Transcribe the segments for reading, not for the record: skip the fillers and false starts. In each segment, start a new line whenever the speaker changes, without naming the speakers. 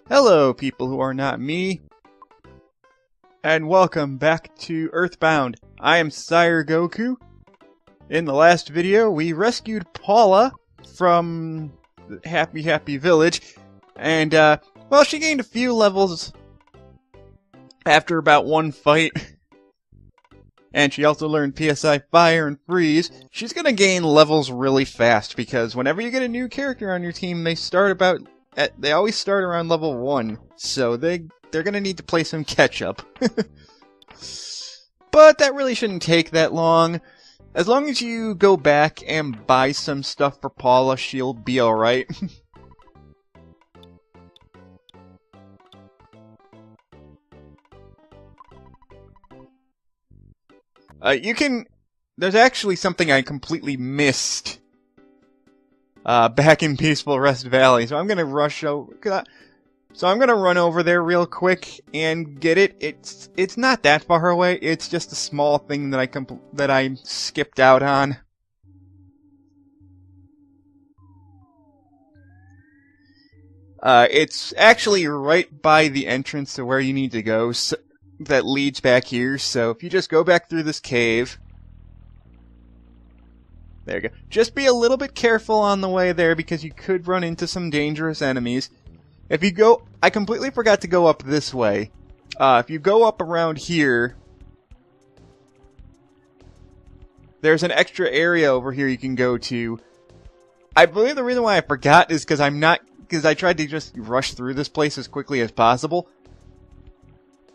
Hello, people who are not me, and welcome back to Earthbound. I am Sire Goku. In the last video, we rescued Paula from the Happy Village, and, well, she gained a few levels after about one fight. And she also learned PSI Fire and Freeze. She's gonna gain levels really fast, because whenever you get a new character on your team, they always start around level 1, so they're gonna need to play some catch-up. But that really shouldn't take that long. As long as you go back and buy some stuff for Paula, she'll be alright. There's actually something I completely missed back in Peaceful Rest Valley, so I'm gonna run over there real quick and get it. It's not that far away. It's just a small thing that I skipped out on. It's actually right by the entrance to where you need to go. That leads back here, so if you just go back through this cave... There you go. Just be a little bit careful on the way there, because you could run into some dangerous enemies. If you go... I completely forgot to go up this way. If you go up around here... There's an extra area over here you can go to. I believe the reason why I forgot is because I tried to just rush through this place as quickly as possible.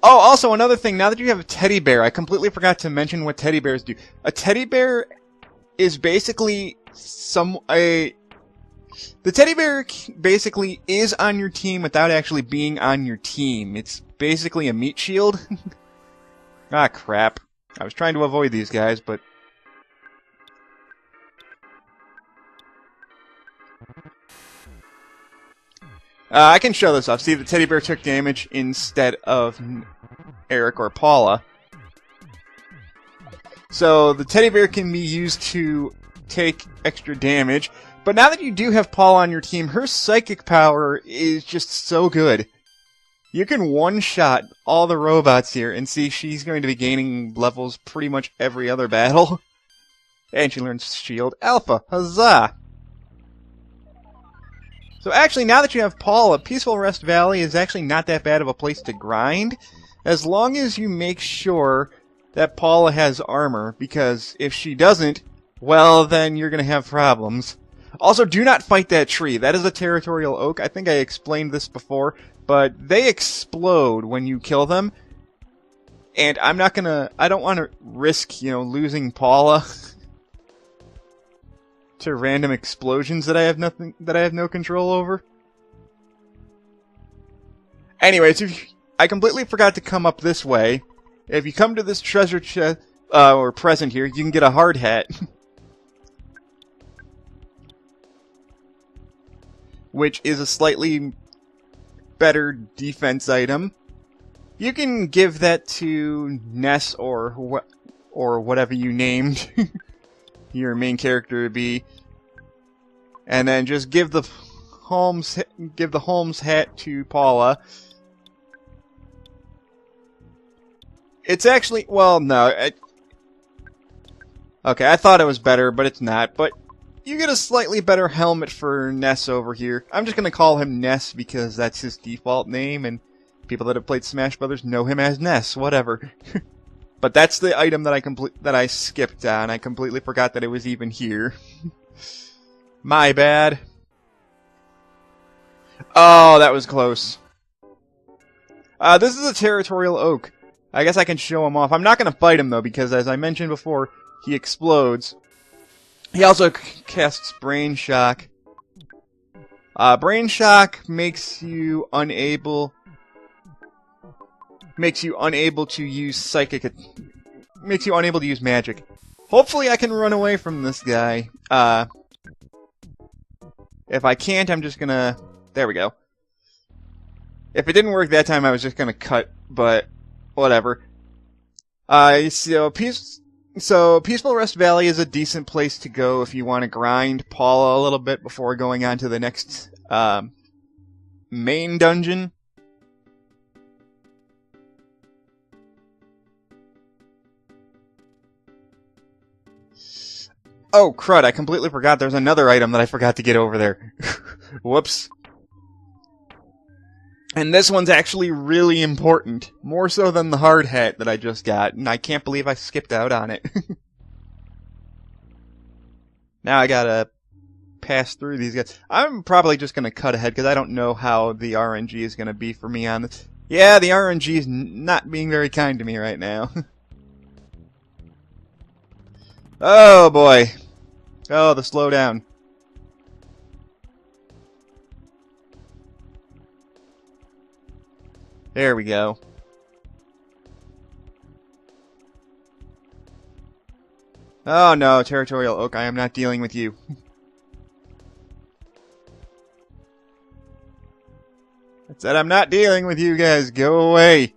Oh, also another thing, now that you have a teddy bear, I completely forgot to mention what teddy bears do. A teddy bear is basically the teddy bear basically is on your team without actually being on your team. It's basically a meat shield. Ah, crap. I was trying to avoid these guys, but... I can show this off. See, the teddy bear took damage instead of Eric or Paula. So, the teddy bear can be used to take extra damage. But now that you do have Paula on your team, her psychic power is just so good. You can one-shot all the robots here, and see, she's going to be gaining levels pretty much every other battle. And she learns Shield Alpha. Huzzah! So actually, now that you have Paula, Peaceful Rest Valley is actually not that bad of a place to grind, as long as you make sure that Paula has armor, because if she doesn't, well, then you're going to have problems. Also, do not fight that tree. That is a territorial oak. I think I explained this before, but they explode when you kill them, and I don't want to risk, losing Paula to random explosions that I have no control over. Anyways, I completely forgot to come up this way. If you come to this treasure chest, or present here, you can get a hard hat. Which is a slightly better defense item. You can give that to Ness or whatever you named your main character to be, and then just give the Holmes hat to Paula. It's actually, well, no. Okay, I thought it was better, but it's not. But you get a slightly better helmet for Ness over here. I'm just gonna call him Ness because that's his default name, and people that have played Smash Brothers know him as Ness. Whatever. But that's the item that I skipped on. I completely forgot that it was even here. My bad. Oh, that was close. This is a territorial oak. I guess I can show him off. I'm not going to fight him, though, because as I mentioned before, he explodes. He also casts Brain Shock. Brain Shock makes you unable to use makes you unable to use magic. Hopefully I can run away from this guy. If I can't, I'm just gonna... There we go. If it didn't work that time, I was just gonna cut, but whatever. So Peaceful Rest Valley is a decent place to go if you want to grind Paula a little bit before going on to the next main dungeon. Oh, crud, I completely forgot there's another item that I forgot to get over there. Whoops. And this one's actually really important. More so than the hard hat that I just got, and I can't believe I skipped out on it. Now I gotta pass through these guys. I'm probably just gonna cut ahead, because I don't know how the RNG is gonna be for me on this. Yeah, the RNG is not being very kind to me right now. Oh boy. Oh, the slowdown. There we go. Oh no, Territorial Oak, I am not dealing with you. I said I'm not dealing with you guys, go away.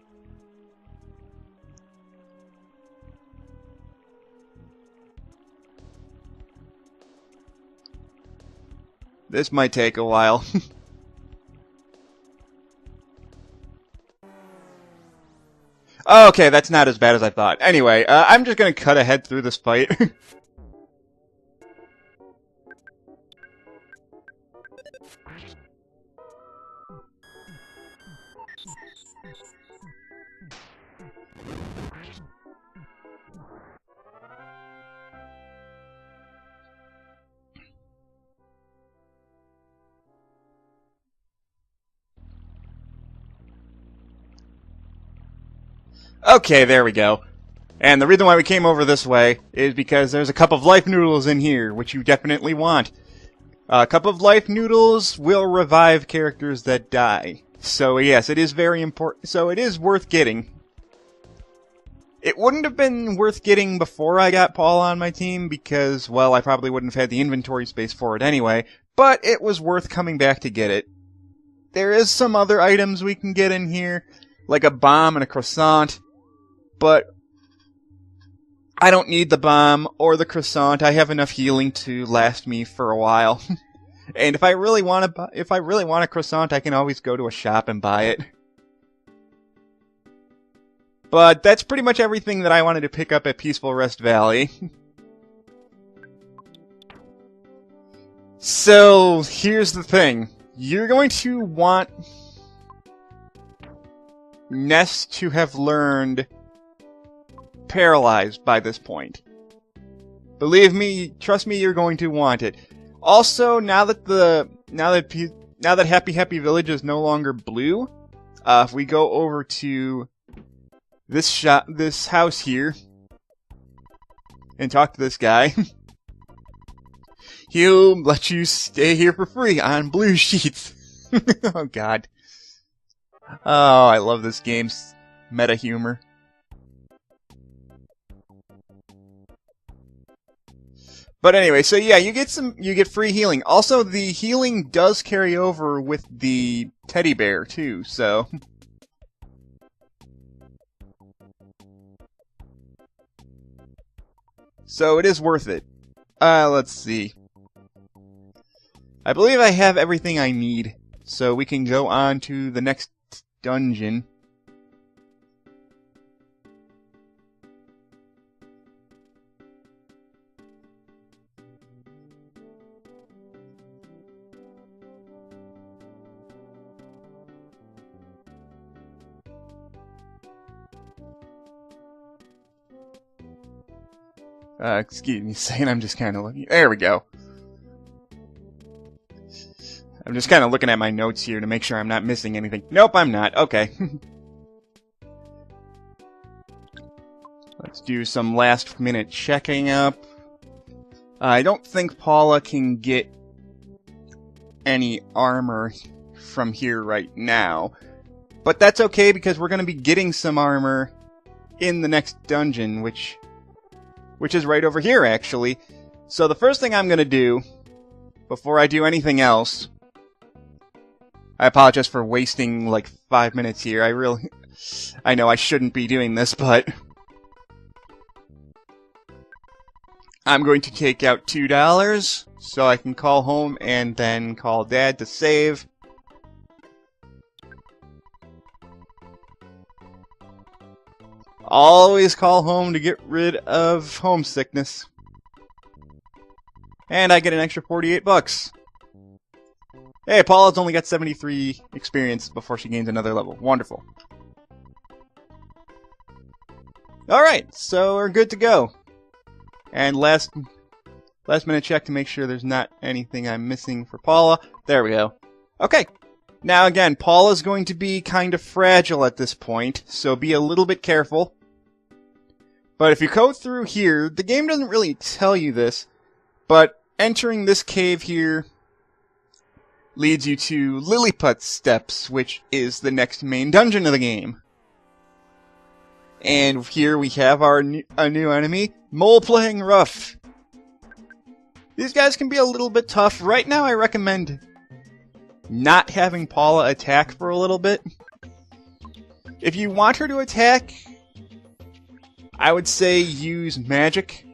This might take a while. Okay, that's not as bad as I thought. Anyway, I'm just gonna cut ahead through this fight. Okay, there we go. And the reason why we came over this way is because there's a cup of life noodles in here, which you definitely want. A cup of life noodles will revive characters that die. So yes, it is very important. So it is worth getting. It wouldn't have been worth getting before I got Paul on my team because, well, I probably wouldn't have had the inventory space for it anyway, but it was worth coming back to get it. There is some other items we can get in here, like a bomb and a croissant, but I don't need the bomb or the croissant. I have enough healing to last me for a while. And if I really want a croissant, I can always go to a shop and buy it. But that's pretty much everything that I wanted to pick up at Peaceful Rest Valley. So, here's the thing. You're going to want Ness to have learned Paralyzed by this point. Believe me, trust me, you're going to want it. Also, now that Happy Happy Village is no longer blue, if we go over to this house here and talk to this guy, he'll let you stay here for free on blue sheets. Oh god. Oh, I love this game's meta humor. But anyway, so yeah, you get free healing. Also, the healing does carry over with the teddy bear too, so so it is worth it. Let's see. I believe I have everything I need, so we can go on to the next dungeon. Excuse me a second, I'm just kind of looking. There we go. I'm just kind of looking at my notes here to make sure I'm not missing anything. Nope, I'm not. Okay. Let's do some last minute checking up. I don't think Paula can get any armor from here right now. But that's okay because we're going to be getting some armor in the next dungeon, which is right over here, actually. So the first thing I'm going to do, before I do anything else, I apologize for wasting like 5 minutes here. I know I shouldn't be doing this, but I'm going to take out $2 so I can call home and then call Dad to save. Always call home to get rid of homesickness. And I get an extra 48 bucks. Hey, Paula's only got 73 experience before she gains another level. Wonderful. Alright, so we're good to go. And last minute check to make sure there's not anything I'm missing for Paula. There we go. Okay. Now again, Paula's going to be kind of fragile at this point, so be a little bit careful. But if you go through here, the game doesn't really tell you this, but entering this cave here leads you to Lilliput Steps, which is the next main dungeon of the game. And here we have a new enemy, Mole Playing Rough. These guys can be a little bit tough. Right now I recommend not having Paula attack for a little bit. If you want her to attack, I would say use magic.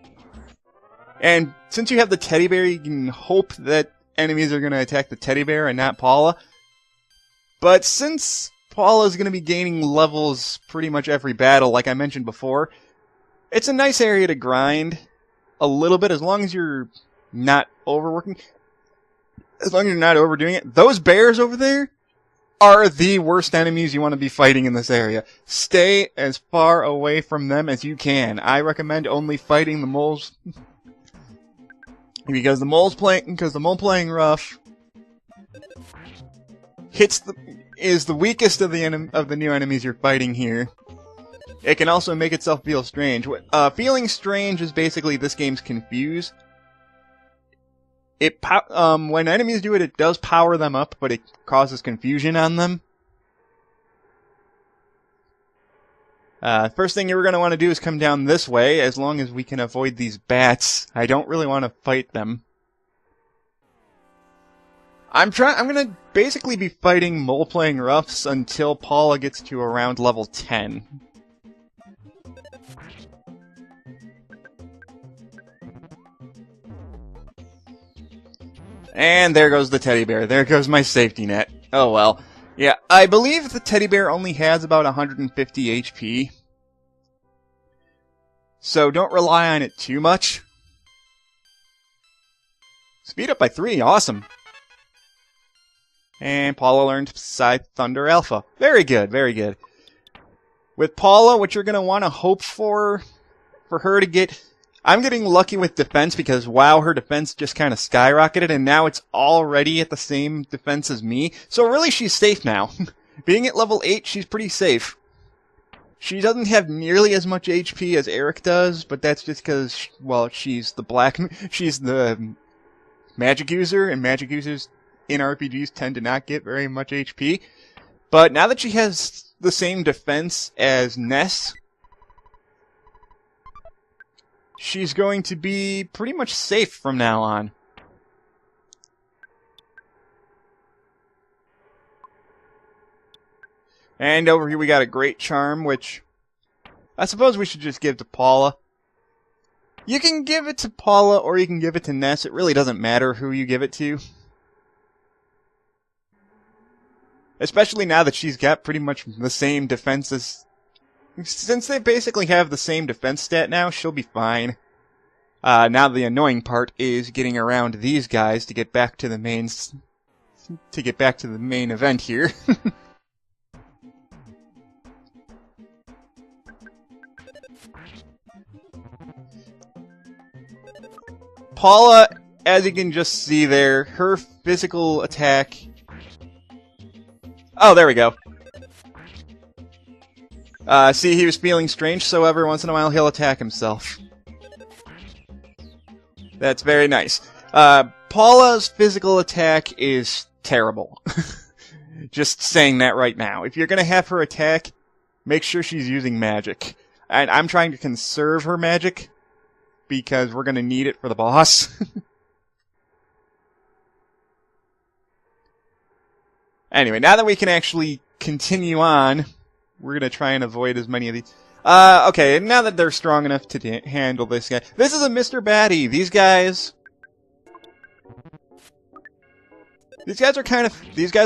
And since you have the teddy bear, you can hope that enemies are going to attack the teddy bear and not Paula. But since Paula is going to be gaining levels pretty much every battle, like I mentioned before, it's a nice area to grind a little bit as long as you're not overworking. As long as you're not overdoing it. Those bears over there are the worst enemies you want to be fighting in this area. Stay as far away from them as you can. I recommend only fighting the moles. Because the mole playing rough is the weakest of the new enemies you're fighting here. It can also make itself feel strange. Feeling strange is basically this game's confuse. When enemies do it, it does power them up, but it causes confusion on them. First thing you're going to want to do is come down this way, as long as we can avoid these bats. I don't really want to fight them. I'm going to basically be fighting Mole Playing Roughs until Paula gets to around level 10. And there goes the teddy bear. There goes my safety net. Oh well. Yeah, I believe the teddy bear only has about 150 HP. So don't rely on it too much. Speed up by 3, awesome. And Paula learned Scythe Thunder Alpha. Very good, very good. With Paula, what you're going to want to hope for her to get... I'm getting lucky with defense because, wow, her defense just kind of skyrocketed, and now it's already at the same defense as me. So really, she's safe now. Being at level 8, she's pretty safe. She doesn't have nearly as much HP as Eric does, but that's just because, well, she's the magic user, and magic users in RPGs tend to not get very much HP. But now that she has the same defense as Ness, she's going to be pretty much safe from now on. And over here we got a Great Charm, which I suppose we should just give to Paula. You can give it to Paula or you can give it to Ness. It really doesn't matter who you give it to. Especially now that she's got pretty much the same defenses. Since they basically have the same defense stat now, she'll be fine. Now the annoying part is getting around these guys to get back to the main event here. Paula, as you can just see there, her physical attack... Oh, there we go. See, he was feeling strange, so every once in a while he'll attack himself. That's very nice. Paula's physical attack is terrible. Just saying that right now. If you're gonna have her attack, make sure she's using magic. And I'm trying to conserve her magic, because we're gonna need it for the boss. Anyway, now that we can actually continue on, we're gonna try and avoid as many of these. Okay, now that they're strong enough to handle this guy. This is a Mr. Batty. These guys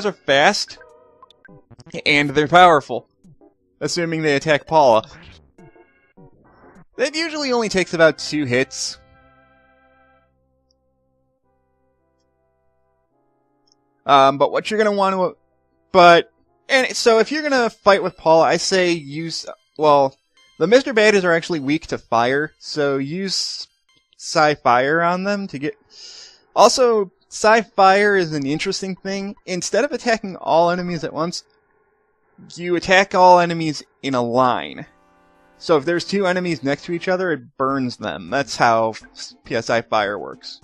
are fast, and they're powerful. Assuming they attack Paula. That usually only takes about 2 hits. But what you're gonna want to, and so if you're gonna fight with Paula, I say use, well, the Mr. Baddies are actually weak to fire, so use Psy-Fire on them to get, also, Psy-Fire is an interesting thing. Instead of attacking all enemies at once, you attack all enemies in a line. So if there's two enemies next to each other, it burns them. That's how Psy-Fire works.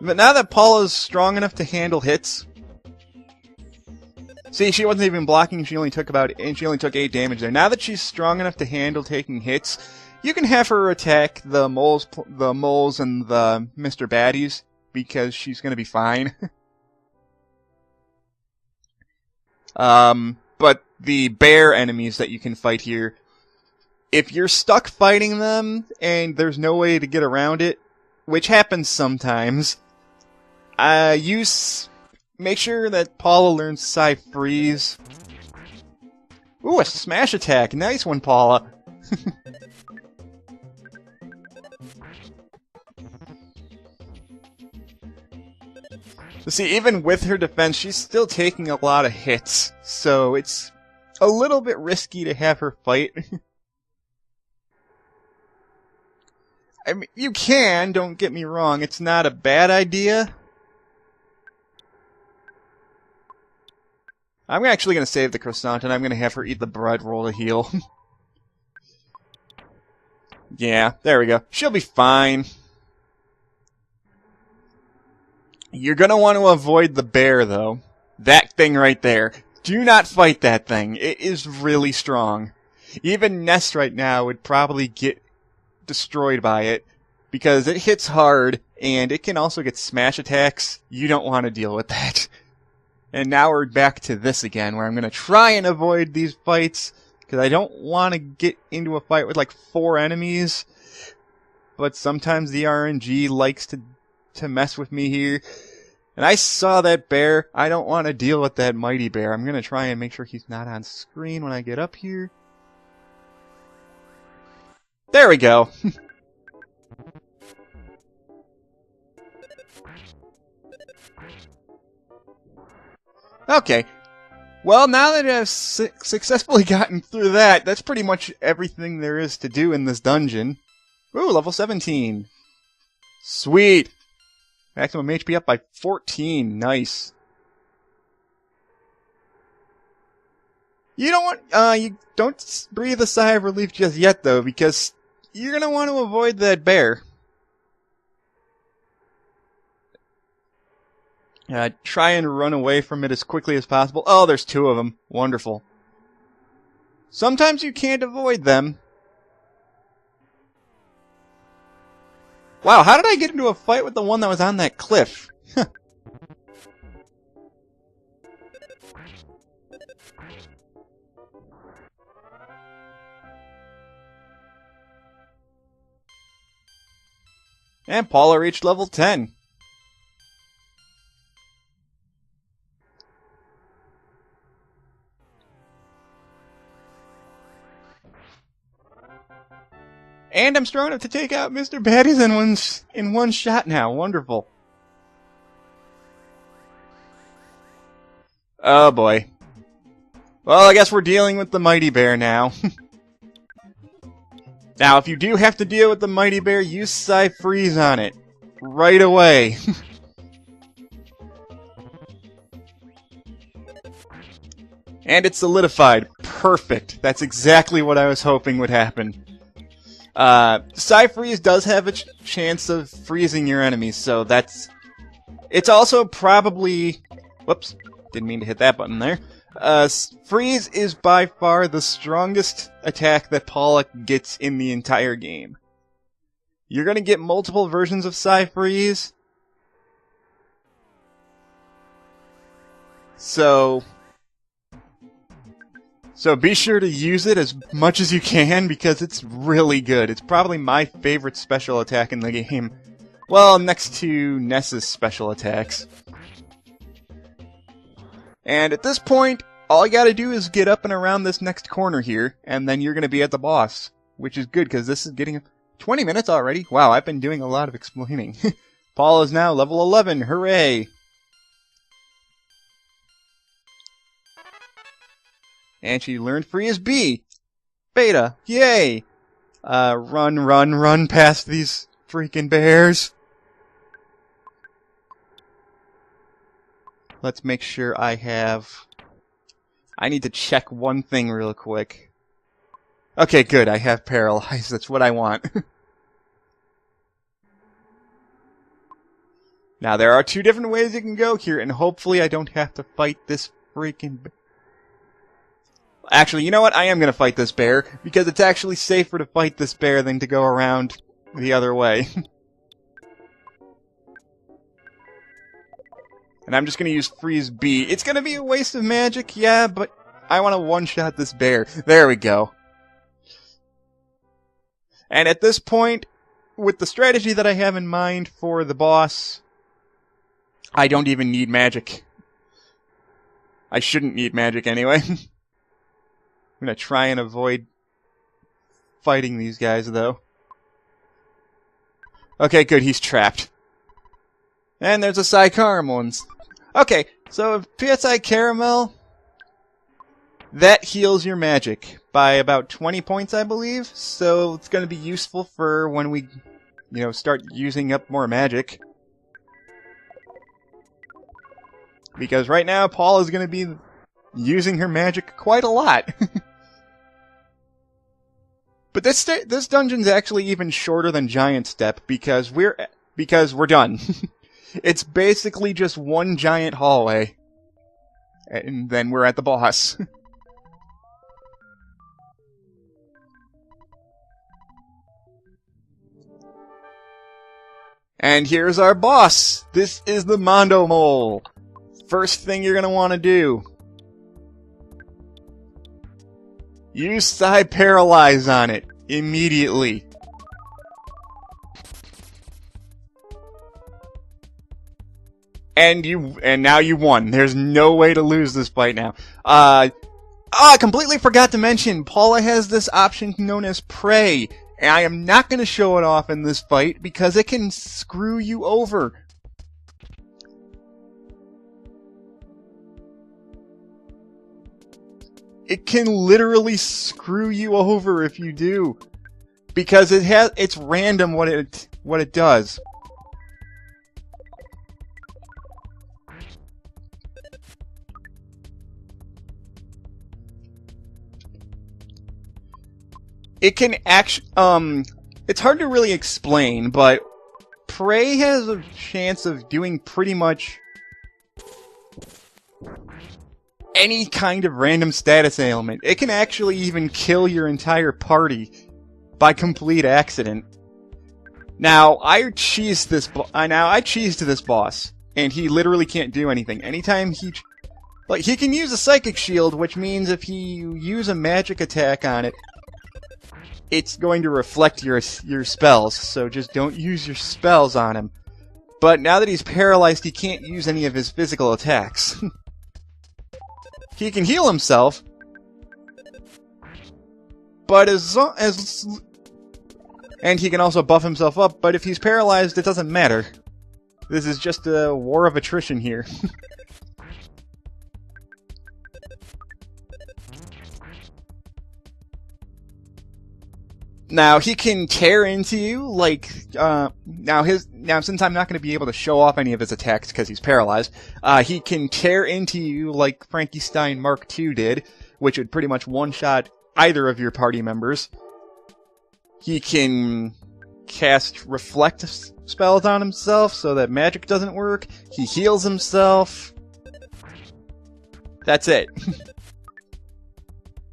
But now that Paula's strong enough to handle hits, see, she wasn't even blocking. She only took 8 damage there. Now that she's strong enough to handle taking hits, you can have her attack the moles and the Mr. Baddies because she's gonna be fine. But the bear enemies that you can fight here, if you're stuck fighting them and there's no way to get around it, which happens sometimes, make sure that Paula learns Psy-Freeze. Ooh, a smash attack. Nice one, Paula. See, even with her defense, she's still taking a lot of hits, so it's a little bit risky to have her fight. I mean, you can, don't get me wrong, it's not a bad idea. I'm actually going to save the croissant, and I'm going to have her eat the bread roll to heal. Yeah, there we go. She'll be fine. You're going to want to avoid the bear, though. That thing right there. Do not fight that thing. It is really strong. Even Nest right now would probably get destroyed by it, because it hits hard, and it can also get smash attacks. You don't want to deal with that. And now we're back to this again, where I'm going to try and avoid these fights, because I don't want to get into a fight with like 4 enemies. But sometimes the RNG likes to mess with me here. And I saw that bear. I don't want to deal with that mighty bear. I'm going to try and make sure he's not on screen when I get up here. There we go. Okay. Well, now that I've successfully gotten through that, that's pretty much everything there is to do in this dungeon. Ooh, level 17. Sweet. Maximum HP up by 14. Nice. You don't breathe a sigh of relief just yet, though, because you're gonna want to avoid that bear. Try and run away from it as quickly as possible. Oh, there's 2 of them. Wonderful. Sometimes you can't avoid them. Wow, how did I get into a fight with the one that was on that cliff? And Paula reached level 10. And I'm strong enough to take out Mr. Baddies in one shot now. Wonderful. Oh boy. Well, I guess we're dealing with the Mighty Bear now. Now, if you do have to deal with the Mighty Bear, use Psy-Freeze on it. Right away. And it's solidified. Perfect. That's exactly what I was hoping would happen. Psy-Freeze does have a chance of freezing your enemies, so it's also probably, whoops, didn't mean to hit that button there. Freeze is by far the strongest attack that Paula gets in the entire game. You're gonna get multiple versions of Psy-Freeze. So be sure to use it as much as you can, because it's really good. It's probably my favorite special attack in the game. Well, next to Ness's special attacks. And at this point, all you gotta do is get up and around this next corner here, and then you're gonna be at the boss. Which is good, because this is getting 20 minutes already. Wow, I've been doing a lot of explaining. Paul is now level 11, hooray! And she learned free as B! Beta, yay! Run past these freaking bears. Let's make sure I need to check one thing real quick. Okay, good, I have paralyzed, that's what I want. Now, there are 2 different ways you can go here, and hopefully I don't have to fight this freaking bear. Actually, you know what? I am going to fight this bear, because it's actually safer to fight this bear than to go around the other way. And I'm just going to use Freeze B. It's going to be a waste of magic, yeah, but I want to one-shot this bear. There we go. And at this point, with the strategy that I have in mind for the boss, I don't even need magic. I shouldn't need magic anyway. I'm gonna try and avoid fighting these guys, though. Okay, good, he's trapped. And there's a Psy Caramel. Okay, so PSI Caramel, that heals your magic by about 20 points, I believe. So it's gonna be useful for when we, start using up more magic. Because right now, Paul is going to be using her magic quite a lot. But this dungeon's actually even shorter than Giant Step because we're done. It's basically just one giant hallway, and then we're at the boss. And here's our boss. This is the Mondo Mole. First thing you're going to want to do, use Psy Paralyze on it immediately. And now you won. There's no way to lose this fight now. I completely forgot to mention, Paula has this option known as Prey. And I am not going to show it off in this fight because it can screw you over. It can literally screw you over if you do, because it's random what it does. It can it's hard to really explain, but Prey has a chance of doing pretty much any kind of random status ailment. It can actually even kill your entire party by complete accident. Now, I cheesed this boss, and he literally can't do anything. Anytime he can use a Psychic Shield, which means if you use a magic attack on it, it's going to reflect your spells, so just don't use your spells on him. But now that he's paralyzed, he can't use any of his physical attacks. He can heal himself, but and he can also buff himself up, but if he's paralyzed, it doesn't matter. This is just a war of attrition here. Now, he can tear into you, now since I'm not going to be able to show off any of his attacks because he's paralyzed, he can tear into you like Frankenstein Mark II did, which would pretty much one-shot either of your party members. He can cast Reflect spells on himself so that magic doesn't work. He heals himself. That's it.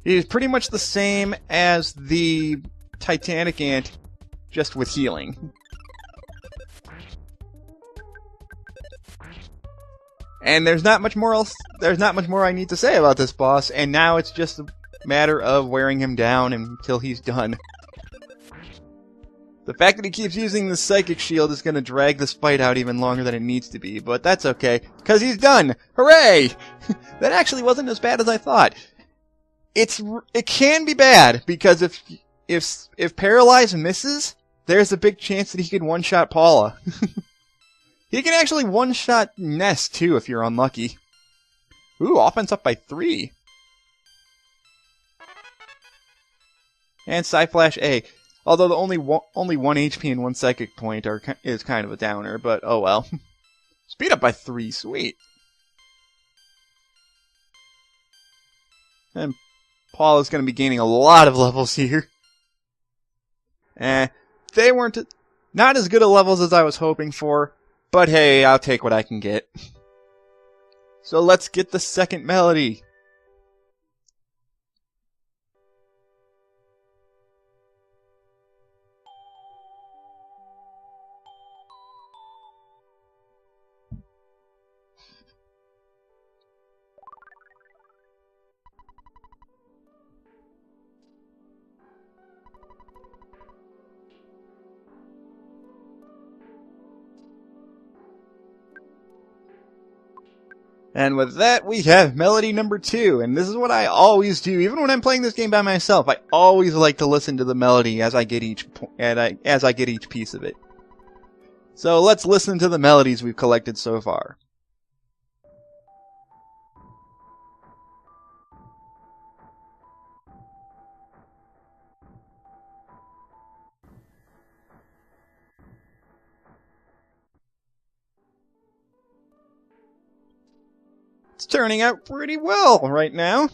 He's pretty much the same as the Titanic Ant, just with healing. And there's not much more I need to say about this boss, and now it's just a matter of wearing him down until he's done. The fact that he keeps using the Psychic Shield is going to drag this fight out even longer than it needs to be, but that's okay, because he's done! Hooray! That actually wasn't as bad as I thought. It can be bad, because if Paralyze misses, there's a big chance that he could one-shot Paula. He can actually one-shot Ness, too, if you're unlucky. Ooh, offense up by 3. And Psy-Flash A. Although the only 1 HP and 1 Psychic Point is kind of a downer, but oh well. Speed up by 3, sweet. And Paul is going to be gaining a lot of levels here. They weren't not as good of levels as I was hoping for, but hey, I'll take what I can get. So let's get the second melody. And with that, we have melody number 2, and this is what I always do, even when I'm playing this game by myself. I always like to listen to the melody as I get each piece of it. So let's listen to the melodies we've collected so far. It's turning out pretty well right now.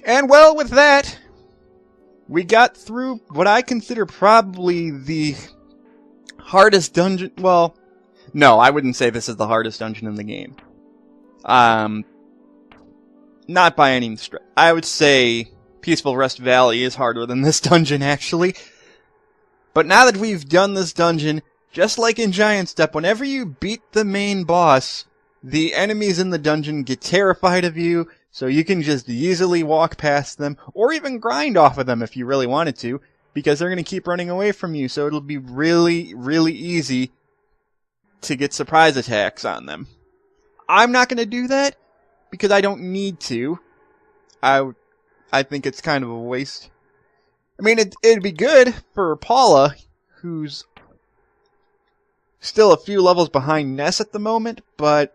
And well, with that, we got through what I consider probably the hardest dungeon. Well, no, I wouldn't say this is the hardest dungeon in the game. Not by any stretch. I would say Peaceful Rest Valley is harder than this dungeon, actually. But now that we've done this dungeon, just like in Giant Step, whenever you beat the main boss, the enemies in the dungeon get terrified of you, so you can just easily walk past them, or even grind off of them if you really wanted to, because they're going to keep running away from you, so it'll be really, really easy to get surprise attacks on them. I'm not going to do that, because I don't need to. I think it's kind of a waste. I mean, it'd be good for Paula, who's still a few levels behind Ness at the moment, but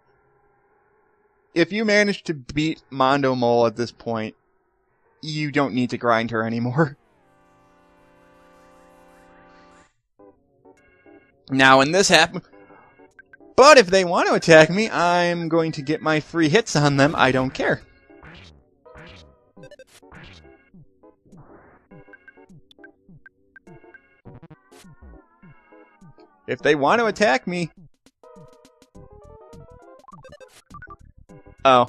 if you manage to beat Mondo Mole at this point, you don't need to grind her anymore. Now, when this happens... But if they want to attack me, I'm going to get my free hits on them. I don't care. If they want to attack me... Oh.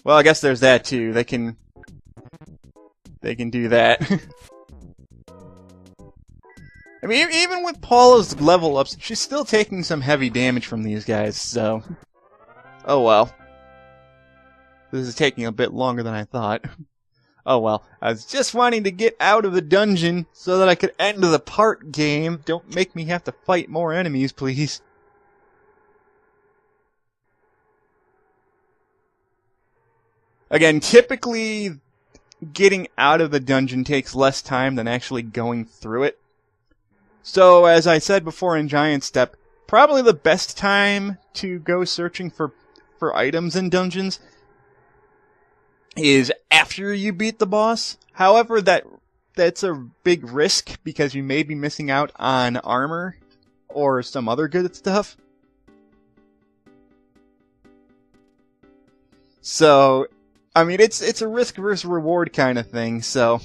Well, I guess there's that too. They can do that. I mean, even with Paula's level ups, she's still taking some heavy damage from these guys, so... Oh well. This is taking a bit longer than I thought. Oh well. I was just wanting to get out of the dungeon so that I could end the part game. Don't make me have to fight more enemies, please. Again, typically, getting out of the dungeon takes less time than actually going through it. So, as I said before in Giant Step, probably the best time to go searching for items in dungeons is after you beat the boss. However, that's a big risk because you may be missing out on armor or some other good stuff. So, I mean, it's a risk versus reward kind of thing, so...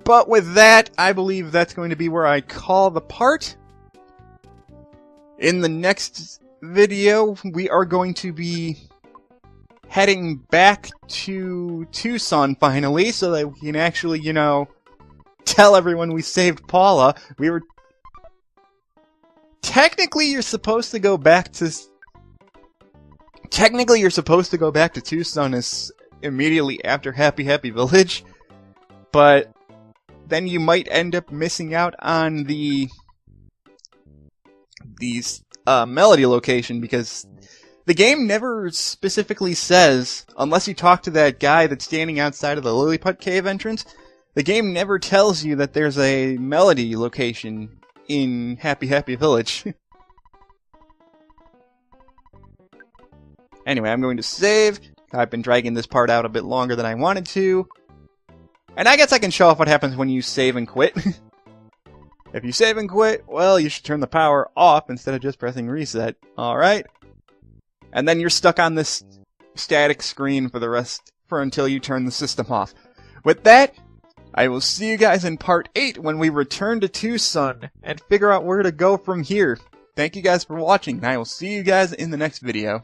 But with that, I believe that's going to be where I call the part. In the next video, we are going to be heading back to Tucson finally, so that we can actually, you know, tell everyone we saved Paula. Technically, you're supposed to go back to Tucson as immediately after Happy Happy Village, but then you might end up missing out on the melody location, because the game never specifically says, unless you talk to that guy that's standing outside of the Lilliput cave entrance, the game never tells you that there's a melody location in Happy Happy Village. Anyway, I'm going to save. I've been dragging this part out a bit longer than I wanted to. And I guess I can show off what happens when you save and quit. If you save and quit, well, you should turn the power off instead of just pressing reset. Alright. And then you're stuck on this static screen for until you turn the system off. With that, I will see you guys in part 8 when we return to Tucson and figure out where to go from here. Thank you guys for watching, and I will see you guys in the next video.